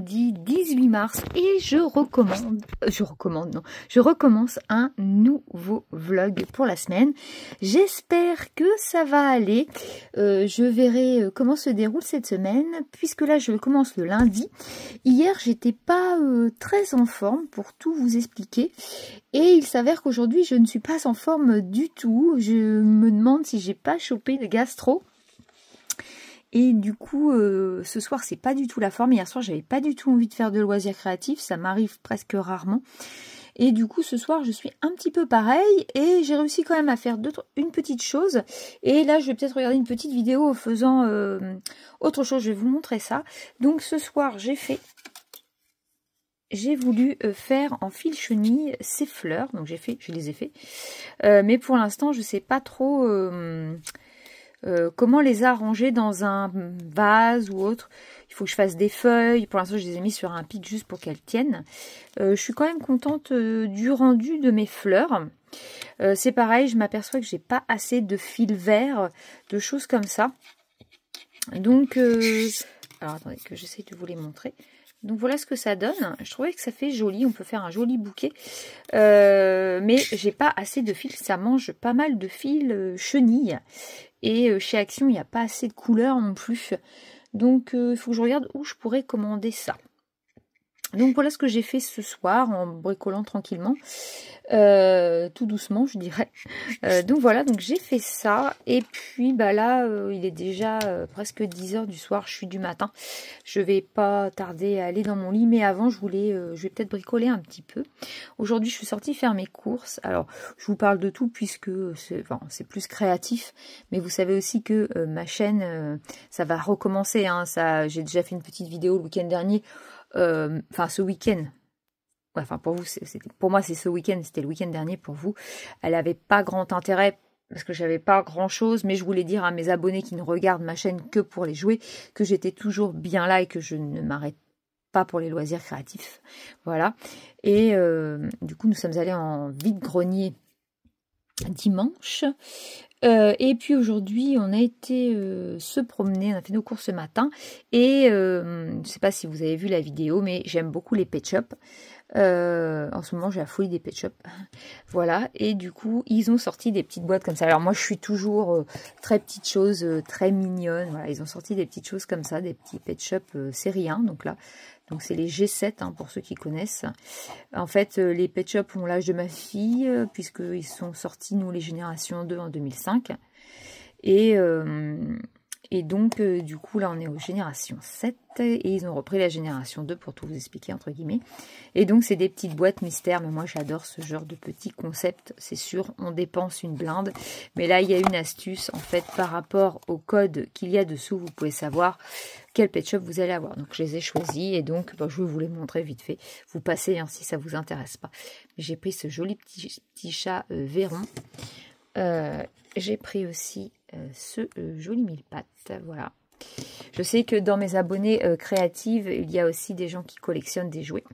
lundi 18 mars et je recommence un nouveau vlog pour la semaine. J'espère que ça va aller. Je verrai comment se déroule cette semaine puisque là je commence le lundi. Hier j'étais pas très en forme pour tout vous expliquer et il s'avère qu'aujourd'hui je ne suis pas en forme du tout. Je me demande si j'ai pas chopé de gastro. Et du coup, ce soir, c'est pas du tout la forme. Hier soir, j'avais pas du tout envie de faire de loisirs créatifs. Ça m'arrive presque rarement. Et du coup, ce soir, je suis un petit peu pareil. Et j'ai réussi quand même à faire une petite chose. Et là, je vais peut-être regarder une petite vidéo en faisant autre chose. Je vais vous montrer ça. Donc, ce soir, j'ai voulu faire en fil chenille ces fleurs. Donc, je les ai fait. Mais pour l'instant, je sais pas trop... comment les arranger dans un vase ou autre. Il faut que je fasse des feuilles. Pour l'instant, je les ai mis sur un pic juste pour qu'elles tiennent. Je suis quand même contente du rendu de mes fleurs. C'est pareil, je m'aperçois que j'ai pas assez de fil vert, de choses comme ça. Donc, alors attendez que j'essaie de vous les montrer. Donc voilà ce que ça donne. Je trouvais que ça fait joli. On peut faire un joli bouquet. Mais j'ai pas assez de fil. Ça mange pas mal de fil chenille. Et chez Action, il n'y a pas assez de couleurs non plus. Donc, il faut que je regarde où je pourrais commander ça. Donc, voilà ce que j'ai fait ce soir en bricolant tranquillement. Tout doucement, je dirais. Donc, voilà. Donc, j'ai fait ça. Et puis, bah là, il est déjà presque 10 h du soir. Je suis du matin. Je vais pas tarder à aller dans mon lit. Mais avant, je vais peut-être bricoler un petit peu. Aujourd'hui, je suis sortie faire mes courses. Alors, je vous parle de tout puisque c'est plus créatif. Mais vous savez aussi que ma chaîne, ça va recommencer. Hein, j'ai déjà fait une petite vidéo le week-end dernier. Enfin, ce week-end. Ouais, enfin, pour vous, pour moi, c'est ce week-end. C'était le week-end dernier pour vous. Elle n'avait pas grand intérêt parce que j'avais pas grand-chose. Mais je voulais dire à mes abonnés qui ne regardent ma chaîne que pour les jouets que j'étais toujours bien là et que je ne m'arrête pas pour les loisirs créatifs. Voilà. Et du coup, nous sommes allés en vide-grenier dimanche. Et puis aujourd'hui, on a été se promener, on a fait nos courses ce matin. Et je ne sais pas si vous avez vu la vidéo, mais j'aime beaucoup les Pet Shop. En ce moment, j'ai la folie des Pet Shop. Voilà. Et du coup, ils ont sorti des petites boîtes comme ça. Alors moi, je suis toujours très petites choses, très mignonnes. Voilà, ils ont sorti des petites choses comme ça, des petits Pet Shop série 1. Donc là, c'est les G7 hein, pour ceux qui connaissent. En fait, les Pet Shop ont l'âge de ma fille, puisqu'ils sont sortis, nous, les générations 2 en 2005. Et donc, du coup, là, on est aux générations 7. Et ils ont repris la génération 2 pour tout vous expliquer, entre guillemets. Et donc, c'est des petites boîtes mystères. Mais moi, j'adore ce genre de petits concepts. C'est sûr, on dépense une blinde. Mais là, il y a une astuce, en fait, par rapport au code qu'il y a dessous. Vous pouvez savoir quel Pet Shop vous allez avoir. Donc, je les ai choisis. Et donc, je vais vous les montrer vite fait. Vous passez hein, si ça vous intéresse pas. J'ai pris ce joli petit chat Véron. J'ai pris aussi ce joli mille-pattes. Voilà. Je sais que dans mes abonnés créatives, il y a aussi des gens qui collectionnent des jouets.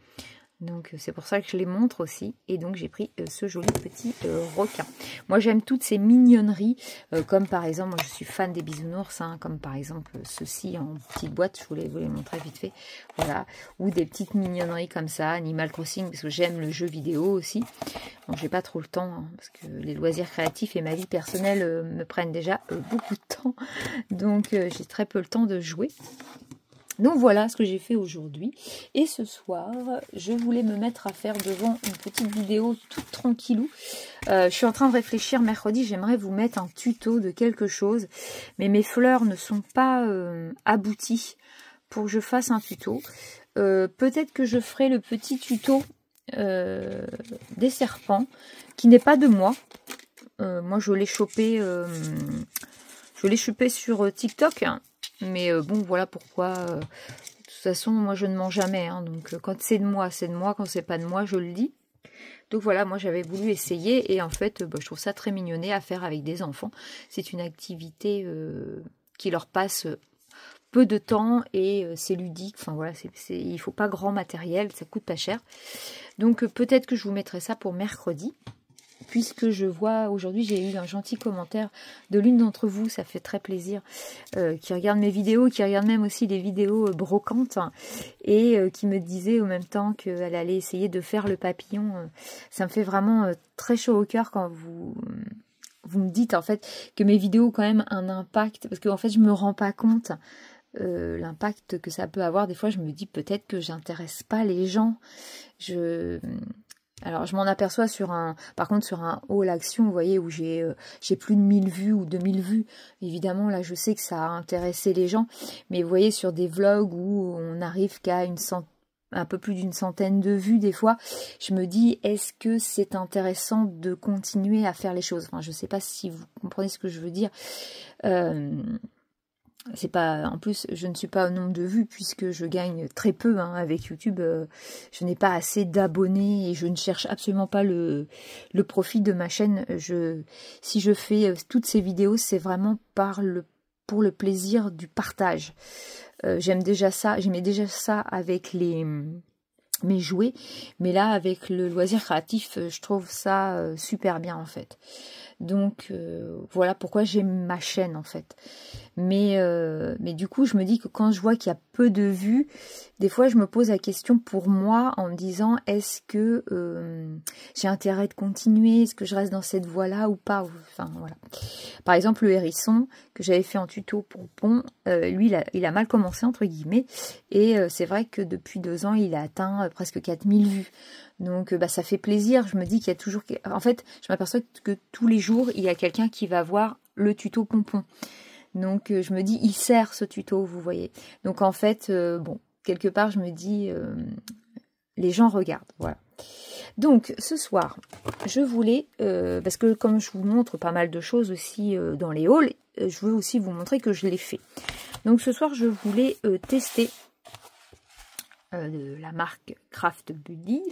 Donc c'est pour ça que je les montre aussi. Et donc j'ai pris ce joli petit requin. Moi j'aime toutes ces mignonneries. Comme par exemple, moi je suis fan des bisounours. Hein, comme par exemple ceci en petite boîte. Je voulais vous les montrer vite fait. Voilà. Ou des petites mignonneries comme ça. Animal Crossing parce que j'aime le jeu vidéo aussi. Bon, j'ai pas trop le temps. Hein, parce que les loisirs créatifs et ma vie personnelle me prennent déjà beaucoup de temps. Donc j'ai très peu le temps de jouer. Donc voilà ce que j'ai fait aujourd'hui. Et ce soir, je voulais me mettre à faire devant une petite vidéo toute tranquillou. Je suis en train de réfléchir. Mercredi, j'aimerais vous mettre un tuto de quelque chose. Mais mes fleurs ne sont pas abouties pour que je fasse un tuto. Peut-être que je ferai le petit tuto des serpents qui n'est pas de moi. Moi, je l'ai chopé sur TikTok. Mais bon, voilà pourquoi. De toute façon, moi, je ne mens jamais. Hein, donc, quand c'est de moi, c'est de moi. Quand c'est pas de moi, je le dis. Donc, voilà, moi, j'avais voulu essayer. Et en fait, je trouve ça très mignonné à faire avec des enfants. C'est une activité qui leur passe peu de temps et c'est ludique. Enfin, voilà, il ne faut pas grand matériel. Ça coûte pas cher. Donc, peut-être que je vous mettrai ça pour mercredi. puisque je vois aujourd'hui, j'ai eu un gentil commentaire de l'une d'entre vous, ça fait très plaisir, qui regarde mes vidéos, qui regarde même aussi les vidéos brocantes, et qui me disait au même temps qu'elle allait essayer de faire le papillon. Ça me fait vraiment très chaud au cœur quand vous me dites en fait que mes vidéos ont quand même un impact, parce qu'en fait je me rends pas compte l'impact que ça peut avoir. Des fois je me dis peut-être que j'intéresse pas les gens. Alors je m'en aperçois par contre sur un haul action, vous voyez, où j'ai plus de 1000 vues ou 2000 vues. Évidemment là je sais que ça a intéressé les gens, mais vous voyez sur des vlogs où on arrive qu'à un peu plus d'une centaine de vues des fois, je me dis est-ce que c'est intéressant de continuer à faire les choses. Enfin je sais pas si vous comprenez ce que je veux dire. C'est pas, en plus je ne suis pas au nombre de vues puisque je gagne très peu avec YouTube. Je n'ai pas assez d'abonnés et je ne cherche absolument pas le profit de ma chaîne. Si je fais toutes ces vidéos, c'est vraiment pour le plaisir du partage. J'aimais déjà ça avec mes jouets, mais là avec le loisir créatif, je trouve ça super bien en fait. Donc voilà pourquoi j'aime ma chaîne en fait. Mais du coup je me dis que quand je vois qu'il y a peu de vues, des fois je me pose la question pour moi en me disant est-ce que j'ai intérêt de continuer, est-ce que je reste dans cette voie là ou pas. Enfin voilà. Par exemple le hérisson que j'avais fait en tuto pour Pont, lui il a mal commencé entre guillemets, et c'est vrai que depuis 2 ans il a atteint presque 4000 vues. Donc ça fait plaisir, je me dis qu'il y a toujours... En fait, je m'aperçois que tous les jours, il y a quelqu'un qui va voir le tuto pompon. Donc je me dis, il sert ce tuto, vous voyez. Donc en fait, bon, quelque part, je me dis, les gens regardent, voilà. Donc ce soir, je voulais, parce que comme je vous montre pas mal de choses aussi dans les hauls, je veux aussi vous montrer que je l'ai fait. Donc ce soir, je voulais tester... de la marque Craft Buddy,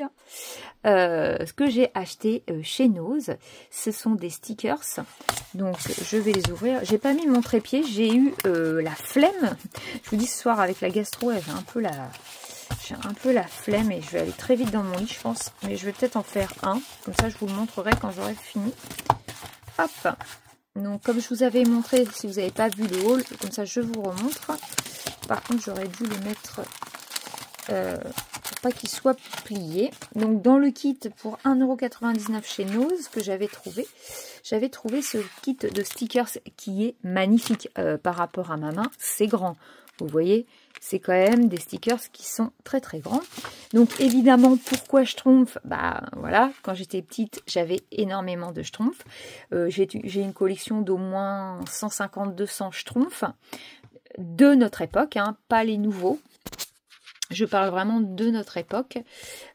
ce que j'ai acheté chez Nose. Ce sont des stickers, donc je vais les ouvrir. J'ai pas mis mon trépied, j'ai eu la flemme. Je vous dis ce soir avec la gastro, j'ai un peu la flemme et je vais aller très vite dans mon lit je pense, mais je vais peut-être en faire un, comme ça je vous le montrerai quand j'aurai fini. Hop, donc comme je vous avais montré, si vous n'avez pas vu le haul, comme ça je vous remontre. Par contre j'aurais dû le mettre pour pas qu'il soit plié. Donc dans le kit pour 1,99 € chez Nose que j'avais trouvé ce kit de stickers qui est magnifique par rapport à ma main. C'est grand, vous voyez, c'est quand même des stickers qui sont très très grands. Donc évidemment, pourquoi Schtroumpf? Bah voilà, quand j'étais petite j'avais énormément de Schtroumpf. J'ai une collection d'au moins 150-200 Schtroumpf de notre époque, pas les nouveaux. Je parle vraiment de notre époque,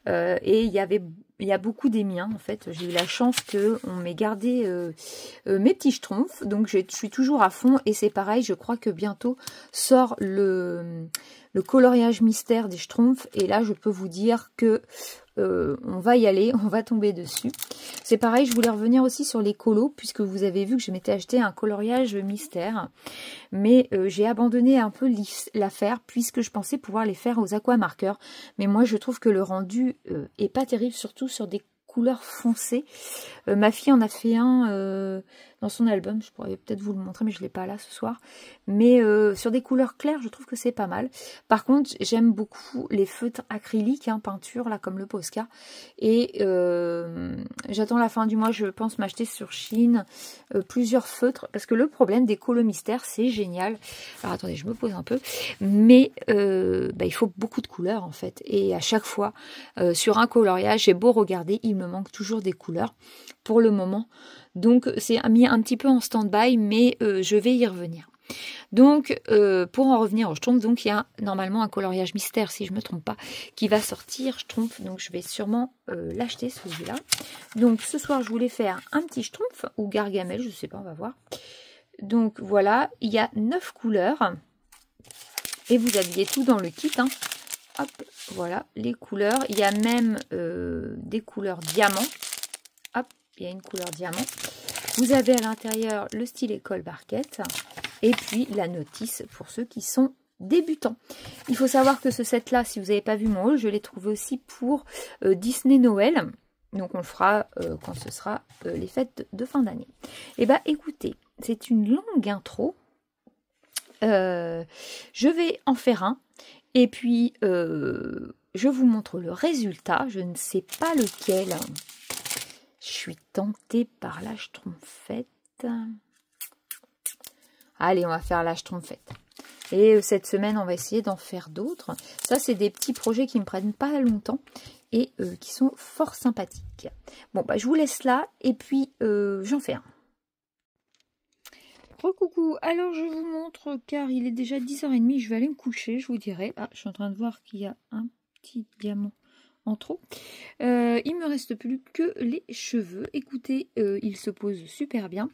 et il y a beaucoup des miens en fait. J'ai eu la chance qu'on m'ait gardé mes petits Schtroumpfs, donc je suis toujours à fond. Et c'est pareil, je crois que bientôt sort le coloriage mystère des Schtroumpfs, et là je peux vous dire que on va y aller, on va tomber dessus. C'est pareil, je voulais revenir aussi sur les colos, puisque vous avez vu que je m'étais acheté un coloriage mystère, mais j'ai abandonné un peu l'affaire, puisque je pensais pouvoir les faire aux aquamarqueurs, mais moi je trouve que le rendu est pas terrible, surtout sur des couleurs foncées. Ma fille en a fait un dans son album, je pourrais peut-être vous le montrer, mais je ne l'ai pas là ce soir. Mais sur des couleurs claires, je trouve que c'est pas mal. Par contre, j'aime beaucoup les feutres acryliques, peinture, là, comme le Posca. Et j'attends la fin du mois, je pense m'acheter sur Shein plusieurs feutres, parce que le problème des colos mystères, c'est génial. Alors attendez, je me pose un peu. Mais il faut beaucoup de couleurs, en fait. Et à chaque fois, sur un coloriage, j'ai beau regarder, il me manque toujours des couleurs pour le moment. Donc c'est mis un petit peu en stand-by, mais je vais y revenir. Donc pour en revenir au Schtroumpf, donc il y a normalement un coloriage mystère, si je ne me trompe pas, qui va sortir Schtroumpf. Donc je vais sûrement l'acheter celui-là. Donc ce soir je voulais faire un petit Schtroumpf ou Gargamel, je ne sais pas, on va voir. Donc voilà, il y a 9 couleurs et vous habillez tout dans le kit. Hop, voilà les couleurs. Il y a même des couleurs diamant. Hop, il y a une couleur diamant. Vous avez à l'intérieur le stylet colle barquette et puis la notice pour ceux qui sont débutants. Il faut savoir que ce set là, si vous n'avez pas vu mon haul, je l'ai trouvé aussi pour Disney Noël. Donc on le fera quand ce sera les fêtes de fin d'année. Et bah écoutez, c'est une longue intro. Je vais en faire un. Et puis je vous montre le résultat. Je ne sais pas lequel. Je suis tentée par la schtroumpfette. Allez, on va faire la schtroumpfette. Et cette semaine, on va essayer d'en faire d'autres. Ça, c'est des petits projets qui ne me prennent pas longtemps et qui sont fort sympathiques. Bon, bah, je vous laisse là et puis j'en fais un. Coucou, alors je vous montre car il est déjà 10h30, je vais aller me coucher, je vous dirai. Ah, je suis en train de voir qu'il y a un petit diamant en trop. Il me reste plus que les cheveux. Écoutez, ils se posent super bien.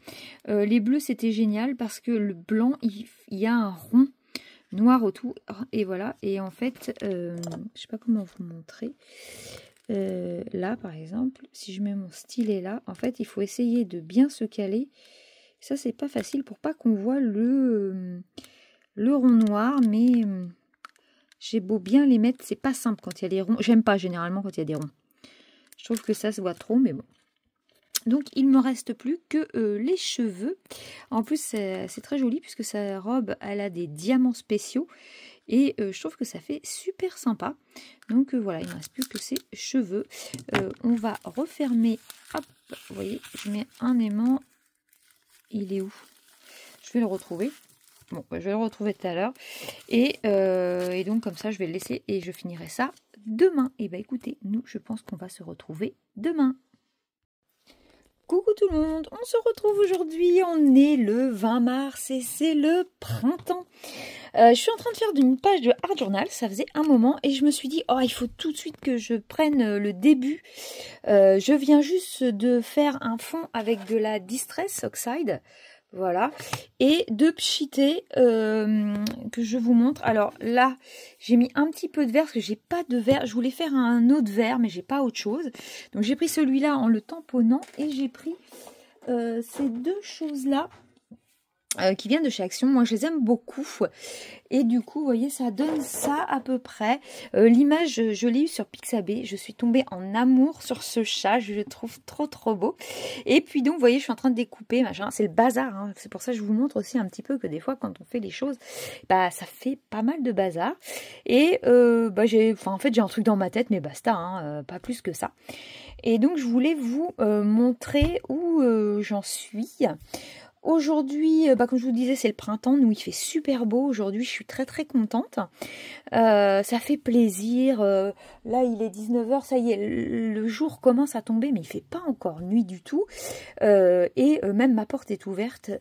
Les bleus, c'était génial parce que le blanc, il y a un rond noir autour. Et voilà. Et en fait, je sais pas comment vous montrer. Là, par exemple, si je mets mon stylet là, en fait, il faut essayer de bien se caler. Ça, c'est pas facile pour pas qu'on voit le rond noir, mais j'ai beau bien les mettre, c'est pas simple quand il y a des ronds. J'aime pas généralement quand il y a des ronds. Je trouve que ça se voit trop, mais bon. Donc, il me reste plus que les cheveux. En plus, c'est très joli puisque sa robe, elle a des diamants spéciaux. Et je trouve que ça fait super sympa. Donc, voilà, il ne me reste plus que ses cheveux. On va refermer. Hop, vous voyez, je mets un aimant. Il est où? Je vais le retrouver. Bon, je vais le retrouver tout à l'heure. Et donc, comme ça, je vais le laisser et je finirai ça demain. Et bah écoutez, nous, je pense qu'on va se retrouver demain. Coucou tout le monde, on se retrouve aujourd'hui, on est le 20 mars et c'est le printemps. Je suis en train de faire une page de Art Journal, ça faisait un moment et je me suis dit, oh il faut tout de suite que je prenne le début. Je viens juste de faire un fond avec de la Distress Oxide. Voilà, et de pchité que je vous montre. Alors là, j'ai mis un petit peu de vert parce que j'ai pas de vert. Je voulais faire un autre vert, mais j'ai pas autre chose. Donc j'ai pris celui-là en le tamponnant et j'ai pris ces deux choses-là qui viennent de chez Action. Moi, je les aime beaucoup. Et du coup, vous voyez, ça donne ça à peu près. L'image, je l'ai eue sur Pixabay. Je suis tombée en amour sur ce chat. Je le trouve trop, trop beau. Et puis donc, vous voyez, je suis en train de découper, machin. C'est le bazar. Hein. C'est pour ça que je vous montre aussi un petit peu que des fois, quand on fait les choses, bah, ça fait pas mal de bazar. Et bah, en fait, j'ai un truc dans ma tête, mais basta, hein, pas plus que ça. Et donc, je voulais vous montrer où j'en suis. Aujourd'hui, comme je vous disais, c'est le printemps. Nous, il fait super beau. Aujourd'hui, je suis très très contente. Ça fait plaisir. Là, il est 19h. Ça y est, le jour commence à tomber, mais il fait pas encore nuit du tout. Et même ma porte est ouverte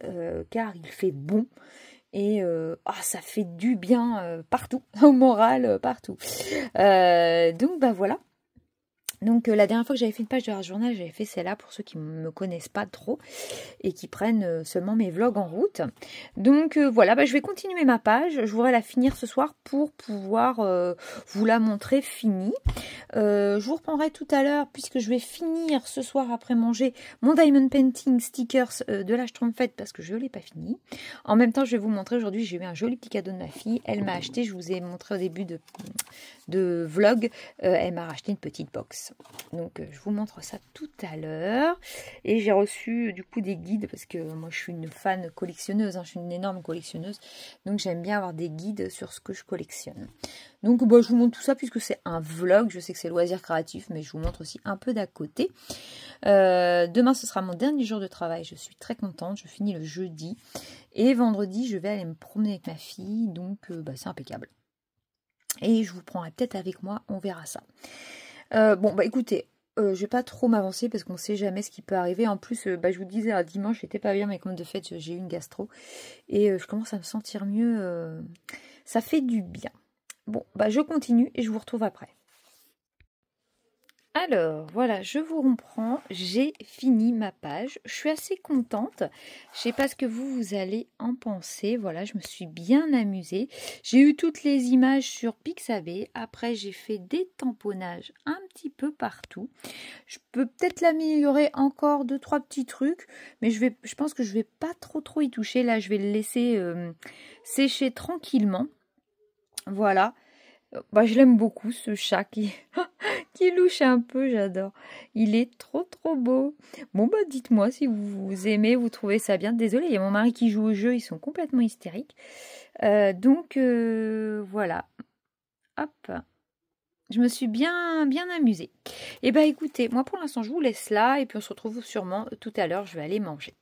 car il fait bon. Et ça fait du bien partout, au moral, partout. Donc, bah voilà. Donc la dernière fois que j'avais fait une page de Art Journal, j'avais fait celle-là pour ceux qui ne me connaissent pas trop et qui prennent seulement mes vlogs en route. Donc voilà, bah, je vais continuer ma page. Je voudrais la finir ce soir pour pouvoir vous la montrer finie. Je vous reprendrai tout à l'heure puisque je vais finir ce soir après manger mon Diamond Painting Stickers de la Schtroumpfette parce que je ne l'ai pas fini. En même temps, je vais vous montrer aujourd'hui, j'ai eu un joli petit cadeau de ma fille. Elle m'a acheté, je vous ai montré au début de vlog, elle m'a racheté une petite box. Donc je vous montre ça tout à l'heure. Et j'ai reçu du coup des guides parce que moi je suis une fan collectionneuse, hein, je suis une énorme collectionneuse. Donc j'aime bien avoir des guides sur ce que je collectionne. Donc bah, je vous montre tout ça puisque c'est un vlog. Je sais que c'est loisir créatif, mais je vous montre aussi un peu d'à côté. Demain ce sera mon dernier jour de travail. Je suis très contente. Je finis le jeudi. Et vendredi je vais aller me promener avec ma fille. Donc bah, c'est impeccable. Et je vous prendrai peut-être avec moi. On verra ça. Bon bah écoutez, je vais pas trop m'avancer parce qu'on sait jamais ce qui peut arriver. En plus, je vous disais, dimanche j'étais pas bien, mais comme de fait j'ai eu une gastro et je commence à me sentir mieux. Ça fait du bien. Bon, bah je continue et je vous retrouve après. Alors, voilà, je vous reprends, j'ai fini ma page, je suis assez contente, je sais pas ce que vous allez en penser, voilà, je me suis bien amusée, j'ai eu toutes les images sur Pixabay, après j'ai fait des tamponnages un petit peu partout, je peux peut-être l'améliorer encore 2-3 petits trucs, mais je pense que je vais pas trop y toucher, là je vais le laisser sécher tranquillement, voilà. Bah, je l'aime beaucoup ce chat qui qui louche un peu, j'adore. Il est trop beau. Bon bah dites-moi si vous aimez, vous trouvez ça bien. Désolée, il y a mon mari qui joue au jeu, ils sont complètement hystériques. Voilà. Hop. Je me suis bien amusée. Et bah écoutez, moi pour l'instant je vous laisse là et puis on se retrouve sûrement tout à l'heure, je vais aller manger.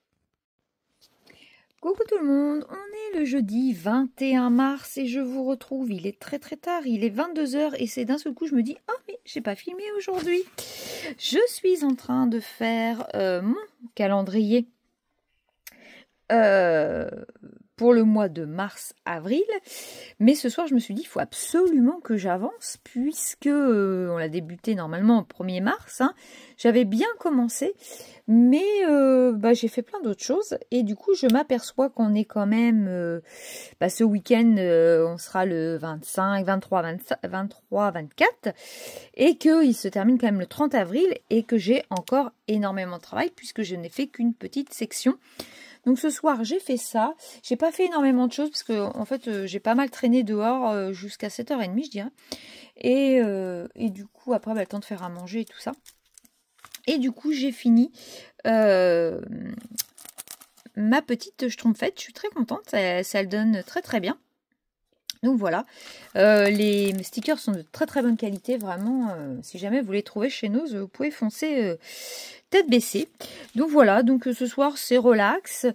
Coucou tout le monde, on est le jeudi 21 mars et je vous retrouve, il est très tard, il est 22 h et c'est d'un seul coup je me dis « Oh mais j'ai pas filmé aujourd'hui !» Je suis en train de faire mon calendrier pour le mois de mars-avril, mais ce soir je me suis dit il faut absolument que j'avance puisque on l'a débuté normalement au 1er mars, hein. J'avais bien commencé, mais j'ai fait plein d'autres choses et du coup je m'aperçois qu'on est quand même ce week-end on sera le 25, 23, 24 et qu'il se termine quand même le 30 avril et que j'ai encore énormément de travail puisque je n'ai fait qu'une petite section. Donc ce soir j'ai fait ça, j'ai pas fait énormément de choses parce que en fait j'ai pas mal traîné dehors jusqu'à 7h30 je dirais. Et du coup après le temps de faire à manger et tout ça. Et du coup j'ai fini ma petite schtroumpfette, je suis très contente, ça le donne très bien. Donc voilà, les stickers sont de très bonne qualité, vraiment, si jamais vous les trouvez chez nous, vous pouvez foncer tête baissée. Donc voilà, donc ce soir c'est relax.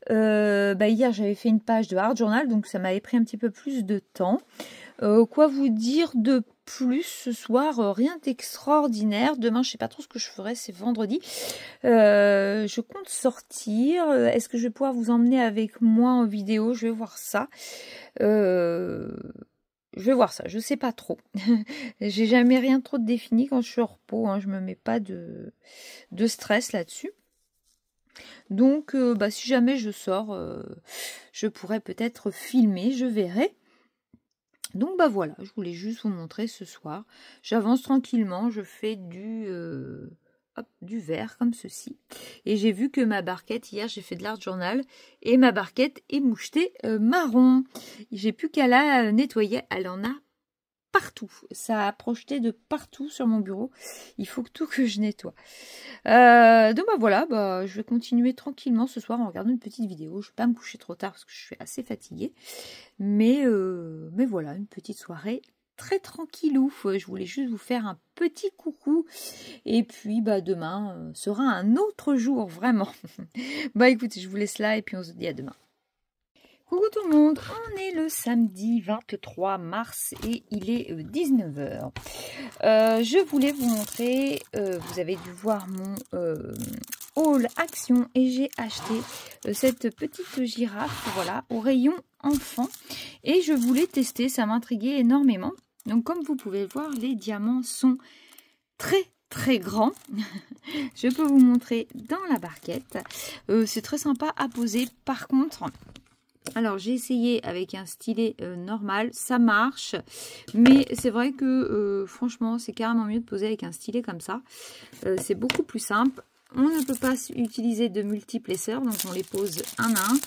Hier j'avais fait une page de Art Journal, donc ça m'avait pris un petit peu plus de temps. Quoi vous dire de plus ce soir? Rien d'extraordinaire. Demain je sais pas trop ce que je ferai, c'est vendredi. Je compte sortir. Est-ce que je vais pouvoir vous emmener avec moi en vidéo? Je vais voir ça. Je vais voir ça, je sais pas trop. J'ai jamais rien trop de défini quand je suis au repos, hein, je me mets pas de stress là-dessus. Donc si jamais je sors, je pourrais peut-être filmer, je verrai. Donc voilà, je voulais juste vous montrer ce soir. J'avance tranquillement, je fais du verre comme ceci. Et j'ai vu que ma barquette, hier j'ai fait de l'Art Journal, et ma barquette est mouchetée marron. J'ai plus qu'à la nettoyer, elle en a partout. Ça a projeté de partout sur mon bureau. Il faut que je nettoie. Donc voilà, je vais continuer tranquillement ce soir en regardant une petite vidéo. Je ne vais pas me coucher trop tard parce que je suis assez fatiguée. Mais voilà, une petite soirée très tranquillou. Je voulais juste vous faire un petit coucou. Et puis demain sera un autre jour, vraiment. Écoutez, je vous laisse là et puis on se dit à demain. Coucou tout le monde, on est le samedi 23 mars et il est 19 h. Je voulais vous montrer, vous avez dû voir mon haul action et j'ai acheté cette petite girafe, voilà, au rayon enfant. Et je voulais tester, ça m'intriguait énormément. Donc comme vous pouvez le voir, les diamants sont très grands. Je peux vous montrer dans la barquette. C'est très sympa à poser. Par contre... Alors, j'ai essayé avec un stylet normal, ça marche, mais c'est vrai que franchement, c'est carrément mieux de poser avec un stylet comme ça. C'est beaucoup plus simple. On ne peut pas utiliser de multiplesseurs, donc on les pose un à un,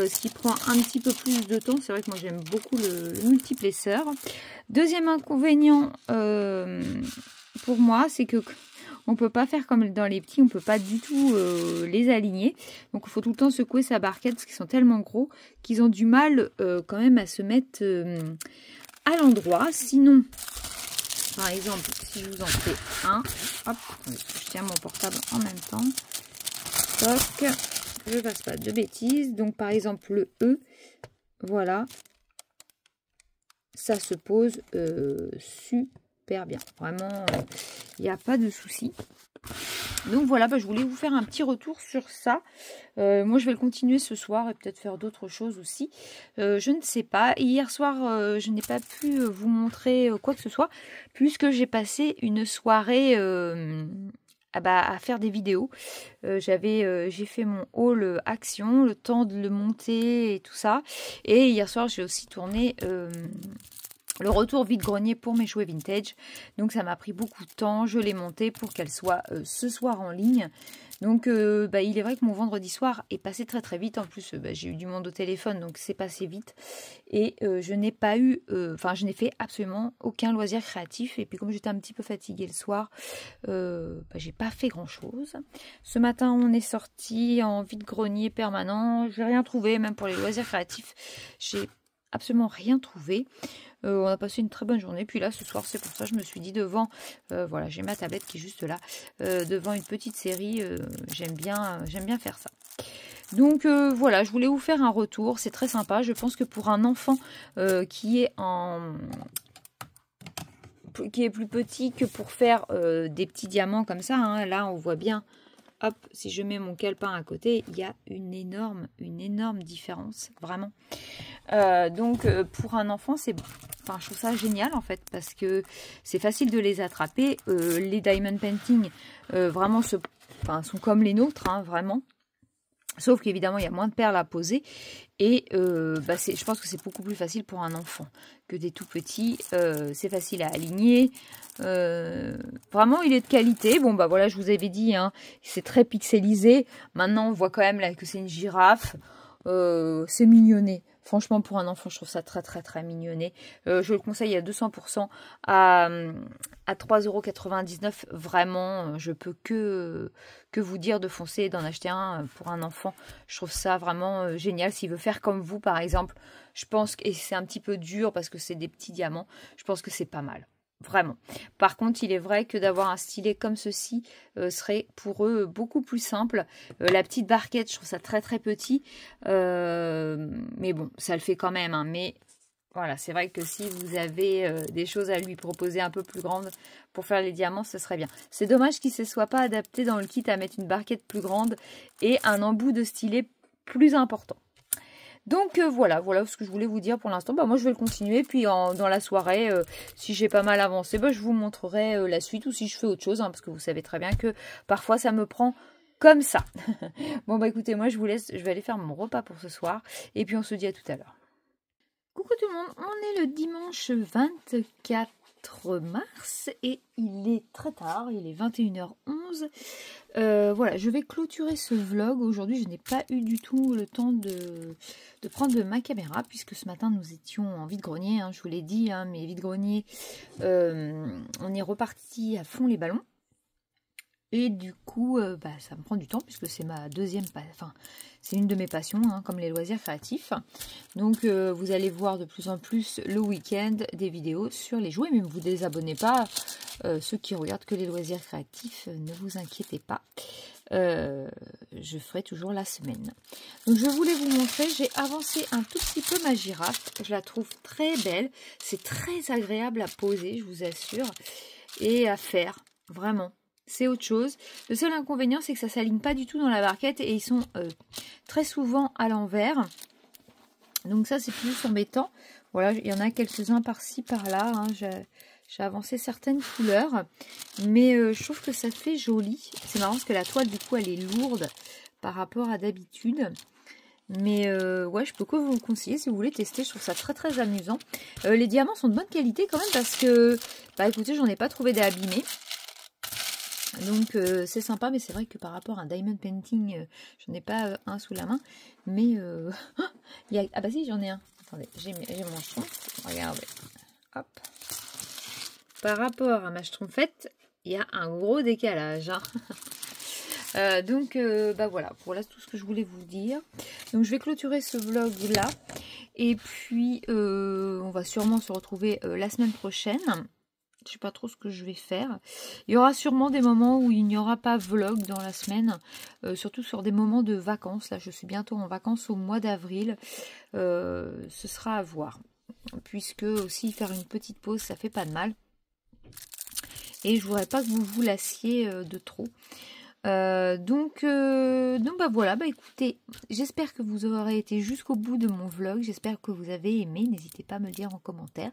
ce qui prend un petit peu plus de temps. C'est vrai que moi, j'aime beaucoup le multiplesseur. Deuxième inconvénient pour moi, c'est que... on ne peut pas faire comme dans les petits, on ne peut pas du tout les aligner. Donc il faut tout le temps secouer sa barquette parce qu'ils sont tellement gros qu'ils ont du mal quand même à se mettre à l'endroit. Sinon, par exemple, si je vous en fais un, hop, je tiens mon portable en même temps. Toc, je ne fasse pas de bêtises. Donc par exemple le E, voilà, ça se pose super bien. Vraiment, il n'y a pas de souci. Donc voilà, je voulais vous faire un petit retour sur ça. Moi, je vais le continuer ce soir et peut-être faire d'autres choses aussi. Je ne sais pas. Hier soir, je n'ai pas pu vous montrer quoi que ce soit puisque j'ai passé une soirée à faire des vidéos. J'ai fait mon haul action, le temps de le monter et tout ça. Et hier soir, j'ai aussi tourné... le retour vide-grenier pour mes jouets vintage. Donc ça m'a pris beaucoup de temps, je l'ai monté pour qu'elle soit ce soir en ligne. Donc il est vrai que mon vendredi soir est passé très très vite. En plus j'ai eu du monde au téléphone, donc c'est passé vite. Et je n'ai pas eu, je n'ai fait absolument aucun loisir créatif. Et puis comme j'étais un petit peu fatiguée le soir, j'ai pas fait grand chose. Ce matin on est sorti en vide-grenier permanent. J'ai rien trouvé, même pour les loisirs créatifs. J'ai absolument rien trouvé. On a passé une très bonne journée. Puis là, ce soir, c'est pour ça je me suis dit devant, voilà, j'ai ma tablette qui est juste là, devant une petite série. J'aime bien faire ça. Donc voilà, je voulais vous faire un retour. C'est très sympa. Je pense que pour un enfant qui est plus petit que pour faire des petits diamants comme ça, hein, là, on voit bien. Hop, si je mets mon calepin à côté, il y a une énorme différence, vraiment. Donc, pour un enfant, je trouve ça génial, en fait, parce que c'est facile de les attraper. Les diamond painting, vraiment, sont comme les nôtres, hein, vraiment. Sauf qu'évidemment, il y a moins de perles à poser. Et je pense que c'est beaucoup plus facile pour un enfant que des tout petits. C'est facile à aligner. Vraiment, il est de qualité. Bon, voilà, je vous avais dit, hein, c'est très pixelisé. Maintenant, on voit quand même là que c'est une girafe. C'est mignonné. Franchement, pour un enfant, je trouve ça très, très, très mignonné. Je le conseille à 200% à 3,99 €. Vraiment, je peux que vous dire de foncer et d'en acheter un pour un enfant. Je trouve ça vraiment génial. S'il veut faire comme vous, par exemple, je pense que c'est un petit peu dur parce que c'est des petits diamants. Je pense que c'est pas mal. Vraiment. Par contre, il est vrai que d'avoir un stylet comme ceci serait pour eux beaucoup plus simple. La petite barquette, je trouve ça très très petit. Mais bon, ça le fait quand même. Hein. Mais voilà, c'est vrai que si vous avez des choses à lui proposer un peu plus grandes pour faire les diamants, ce serait bien. C'est dommage qu'il ne se soit pas adapté dans le kit à mettre une barquette plus grande et un embout de stylet plus important. Donc voilà ce que je voulais vous dire pour l'instant. Moi je vais le continuer, puis dans la soirée, si j'ai pas mal avancé, je vous montrerai la suite ou si je fais autre chose, hein, parce que vous savez très bien que parfois ça me prend comme ça. Bon écoutez, moi je vous laisse, je vais aller faire mon repas pour ce soir, et puis on se dit à tout à l'heure. Coucou tout le monde, on est le dimanche 24 mars et il est très tard, il est 21h11. Voilà, je vais clôturer ce vlog. Aujourd'hui, je n'ai pas eu du tout le temps de prendre ma caméra puisque ce matin, nous étions en vide-grenier. Hein, je vous l'ai dit, hein, mais vide-grenier, on est reparti à fond les ballons. Et du coup, ça me prend du temps puisque c'est ma deuxième, c'est une de mes passions, hein, comme les loisirs créatifs. Donc, vous allez voir de plus en plus le week-end des vidéos sur les jouets, mais ne vous désabonnez pas. Ceux qui regardent que les loisirs créatifs, ne vous inquiétez pas. Je ferai toujours la semaine. Donc, je voulais vous montrer, j'ai avancé un tout petit peu ma girafe. Je la trouve très belle. C'est très agréable à poser, je vous assure, et à faire, vraiment. C'est autre chose. Le seul inconvénient, c'est que ça ne s'aligne pas du tout dans la barquette et ils sont très souvent à l'envers. Donc ça, c'est plus embêtant. Voilà, il y en a quelques-uns par-ci, par-là. Hein. J'ai avancé certaines couleurs. Mais je trouve que ça fait joli. C'est marrant parce que la toile, du coup, elle est lourde par rapport à d'habitude. Mais ouais, je peux que vous le conseiller si vous voulez tester. Je trouve ça très très amusant. Les diamants sont de bonne qualité quand même parce que, écoutez, j'en ai pas trouvé des abîmés. Donc c'est sympa, mais c'est vrai que par rapport à un diamond painting, j'en ai pas un sous la main. Mais il y a... Ah bah si, j'en ai un. Attendez, j'ai mon schtroumpf. Regardez. Hop. Par rapport à ma schtroumpfette, il y a un gros décalage. Hein. Donc voilà tout ce que je voulais vous dire. Donc je vais clôturer ce vlog là. Et puis on va sûrement se retrouver la semaine prochaine. Je ne sais pas trop ce que je vais faire. Il y aura sûrement des moments où il n'y aura pas vlog dans la semaine. Surtout sur des moments de vacances. Là, je suis bientôt en vacances au mois d'avril. Ce sera à voir. Puisque aussi faire une petite pause, ça fait pas de mal. Et je ne voudrais pas que vous vous lassiez de trop. Donc voilà, écoutez, j'espère que vous aurez été jusqu'au bout de mon vlog, j'espère que vous avez aimé, n'hésitez pas à me le dire en commentaire,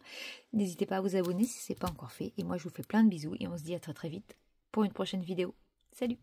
n'hésitez pas à vous abonner si ce n'est pas encore fait, et moi je vous fais plein de bisous, et on se dit à très très vite pour une prochaine vidéo. Salut!